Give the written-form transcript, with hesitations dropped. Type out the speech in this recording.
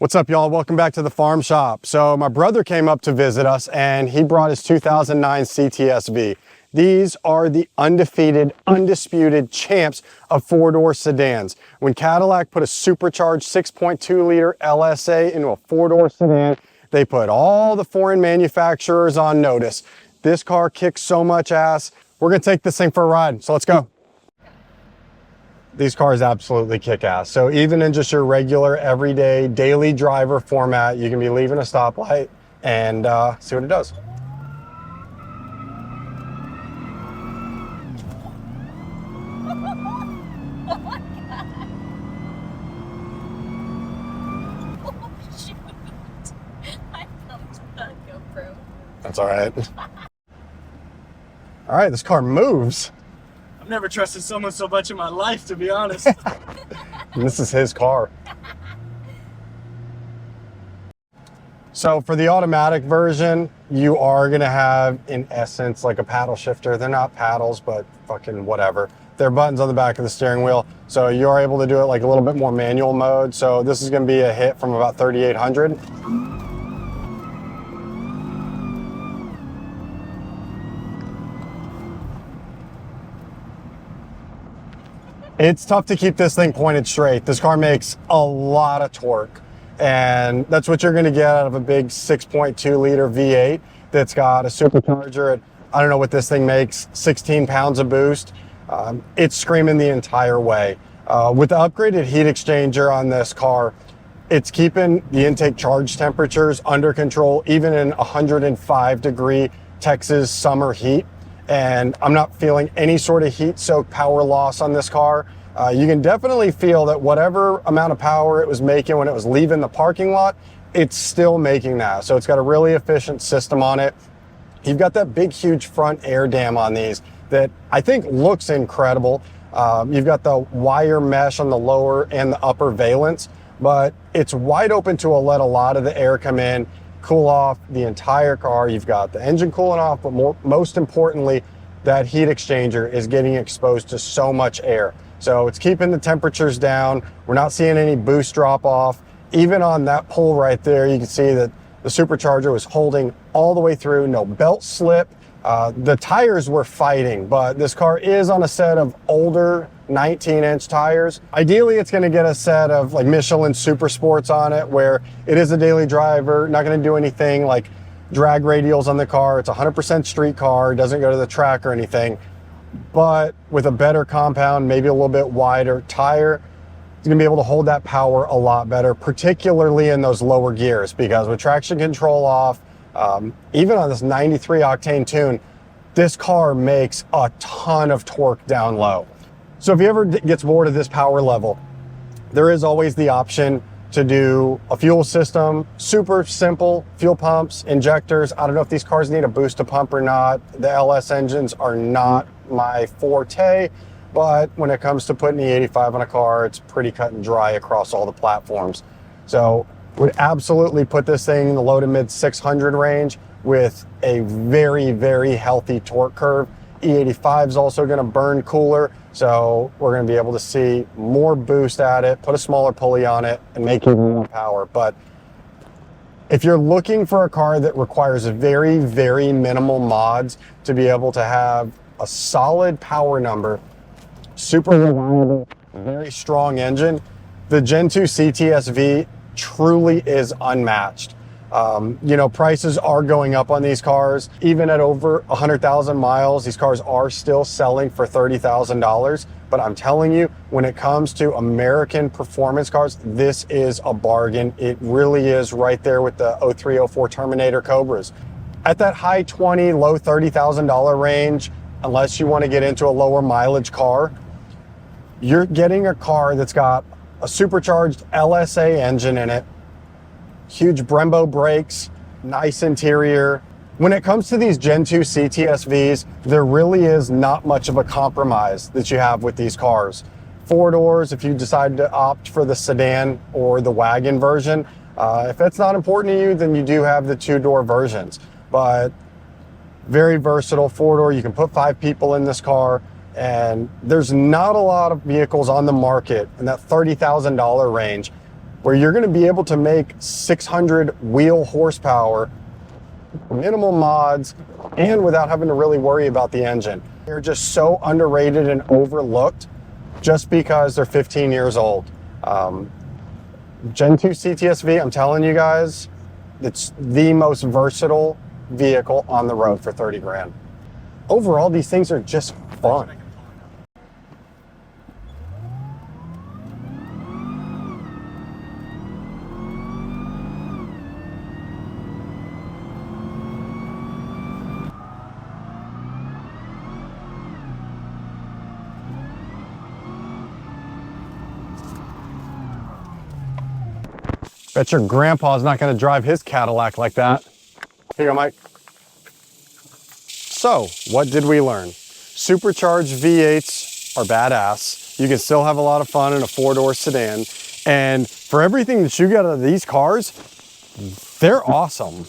What's up, y'all? Welcome back to the farm shop. So my brother came up to visit us and he brought his 2009 CTSV. These are the undefeated, undisputed champs of four-door sedans. When Cadillac put a supercharged 6.2 liter LSA into a four-door sedan, they put all the foreign manufacturers on notice. This car kicks so much ass. We're gonna take this thing for a ride, so let's go. These cars absolutely kick ass. So even in just your regular, everyday, daily driver format, you can be leaving a stoplight and see what it does. Oh my God. Oh shoot. I thumbed the GoPro. That's all right. All right, this car moves. I've never trusted someone so much in my life, to be honest. And this is his car. So for the automatic version, you are gonna have, in essence, like a paddle shifter. They're not paddles, but fucking whatever. They're buttons on the back of the steering wheel. So you're able to do it like a little bit more manual mode. So this is gonna be a hit from about 3,800. It's tough to keep this thing pointed straight. This car makes a lot of torque, and that's what you're gonna get out of a big 6.2 liter V8 that's got a supercharger at, I don't know what this thing makes, 16 pounds of boost. It's screaming the entire way. With the upgraded heat exchanger on this car, it's keeping the intake charge temperatures under control, even in 105-degree Texas summer heat. And I'm not feeling any sort of heat soak power loss on this car. You can definitely feel that whatever amount of power it was making when it was leaving the parking lot, it's still making that. So it's got a really efficient system on it. You've got that big, huge front air dam on these that I think looks incredible. You've got the wire mesh on the lower and the upper valence, but it's wide open to let a lot of the air come in, cool off the entire car. You've got the engine cooling off, but most importantly, that heat exchanger is getting exposed to so much air. So it's keeping the temperatures down. We're not seeing any boost drop off. Even on that pull right there, you can see that the supercharger was holding all the way through, no belt slip. The tires were fighting, but this car is on a set of older 19-inch tires. Ideally, it's going to get a set of like Michelin Super Sports on it, where it is a daily driver, not going to do anything like drag radials on the car. It's a 100% street car, doesn't go to the track or anything, but with a better compound, maybe a little bit wider tire, it's going to be able to hold that power a lot better, particularly in those lower gears, because with traction control off, even on this 93 octane tune, this car makes a ton of torque down low. So if he ever gets bored of this power level, there is always the option to do a fuel system, super simple fuel pumps, injectors. I don't know if these cars need a boost to pump or not. The LS engines are not my forte, but when it comes to putting E85 on a car, it's pretty cut and dry across all the platforms. So would absolutely put this thing in the low to mid 600 range with a very, very healthy torque curve. E85 is also going to burn cooler, so we're going to be able to see more boost at it, put a smaller pulley on it, and make even more power. But if you're looking for a car that requires very, very minimal mods to be able to have a solid power number, super reliable, very strong engine, the Gen2 CTS V truly is unmatched. You know, prices are going up on these cars. Even at over 100,000 miles, these cars are still selling for $30,000. But I'm telling you, when it comes to American performance cars, this is a bargain. It really is, right there with the 03, 04 Terminator Cobras. At that high 20, low $30,000 range, unless you want to get into a lower mileage car, you're getting a car that's got a supercharged LSA engine in it, huge Brembo brakes, nice interior. When it comes to these Gen2 CTSVs, there really is not much of a compromise that you have with these cars. Four doors, if you decide to opt for the sedan or the wagon version. If that's not important to you, then you do have the two-door versions. But very versatile four-door. You can put 5 people in this car, and there's not a lot of vehicles on the market in that $30,000 range where you're going to be able to make 600 wheel horsepower, minimal mods, and without having to really worry about the engine. They're just so underrated and overlooked just because they're 15 years old. Gen 2 CTSV, I'm telling you guys, it's the most versatile vehicle on the road for 30 grand. Overall, these things are just fun. Bet your grandpa's not gonna drive his Cadillac like that. Here you go, Mike. So, what did we learn? Supercharged V8s are badass. You can still have a lot of fun in a four-door sedan. And for everything that you get out of these cars, they're awesome.